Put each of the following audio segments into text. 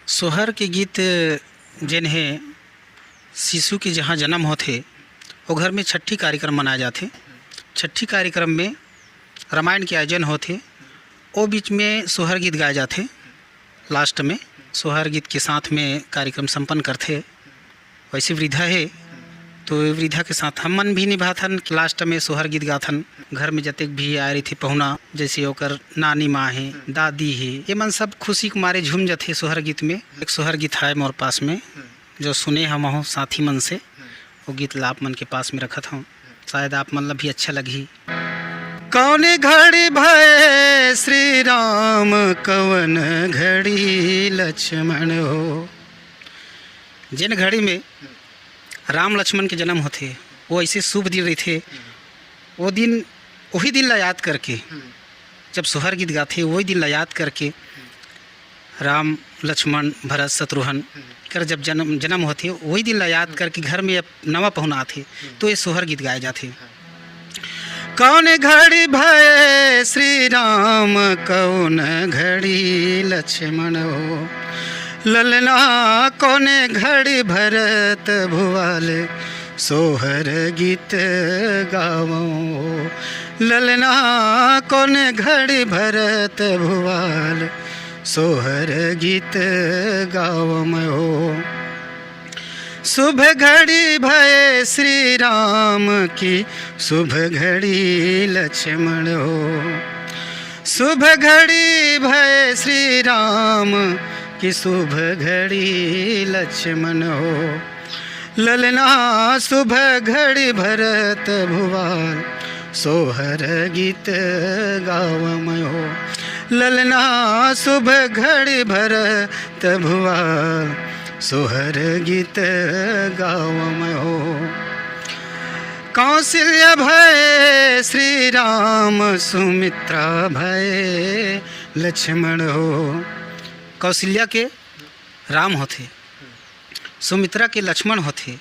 सोहर के गीत जेन है शिशु के जहाँ जन्म होते वो घर में छठी कार्यक्रम मनाए जाते। छठी कार्यक्रम में रामायण के आयोजन होते, वो बीच में सोहर गीत गाए जाते। लास्ट में सोहर गीत के साथ में कार्यक्रम संपन्न करते। वैसे वृद्धा है तो वृद्धा के साथ हम मन भी निभाथन। लास्ट में सोहर गीत गाथन। घर में जतेक भी आए रही थी पहुना, जैसे ओकर नानी माँ है, दादी है, ये मन सब खुशी के मारे झूम जाते सोहर गीत में। एक सोहर गीत है मोर पास में जो सुने हम हो साथी मन से, वो गीत ला आप मन के पास में रखत हूँ, शायद आप मन ला भी अच्छा लगी। कौने घड़ी भय श्री राम, कवन घड़ी लक्ष्मण हो। जिन घड़ी में राम लक्ष्मण के जन्म होते वो ऐसे शुभ दिन रही थे। वो दिन वही दिन ला याद करके जब सोहर गीत गाते वही दिन ला याद करके राम लक्ष्मण भरत शत्रुघ्न कर जब जन्म होते वही दिन ला याद करके घर में नवा पहुना आते तो ये सोहर गीत गाए जाते। कौन घड़ी भय श्री राम, कौन घड़ी लक्ष्मण हो। ललना कोने घड़ी भरत भुवाल, सोहर गीत गावो। ललना कोने घड़ी भरत भुवाल, सोहर गीत गावो हो। शुभ घड़ी भय श्री राम की, शुभ घड़ी लक्ष्मण हो। शुभ घड़ी भय श्री राम की, शुभ घड़ी लक्ष्मण हो। ललना शुभ घड़ी भरत भुवाल, सोहर गीत गावम हो। ललना शुभ घड़ी भरत भुवाल, सोहर गीत गावम हो। कौशल्य भय श्री राम, सुमित्रा भय लक्ष्मण हो। कौशल्या के राम होते, सुमित्रा के लक्ष्मण होते,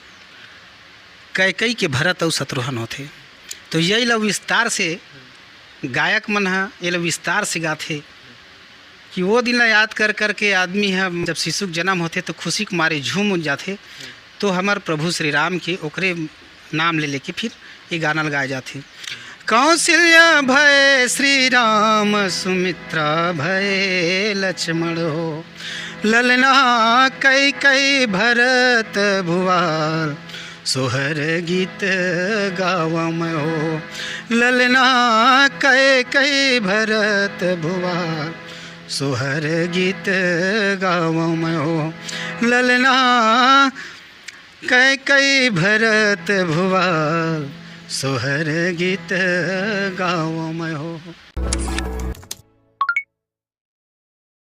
कैकेयी के भरत और शत्रुघ्न होते। तो यही लोग विस्तार से गायक मन है, ये लोग विस्तार से गाते कि वो दिन याद कर कर के आदमी है जब शिशु के जन्म होते तो खुशी के मारे झूम जाते। तो हमारे प्रभु श्री राम के ओकरे नाम ले लेके फिर ये गाना गाए जाते। कौशल्या भय श्री राम, सुमित्रा भय लक्ष्मण हो। ललना कैकेयी भरत भुवाल, सोहर गीत गावम हो। ललना कैकेयी भरत भुवाल, सोहर गीत गावम हो। ललना कैकेयी भरत भुवाल, सोहर गीत गावम हो।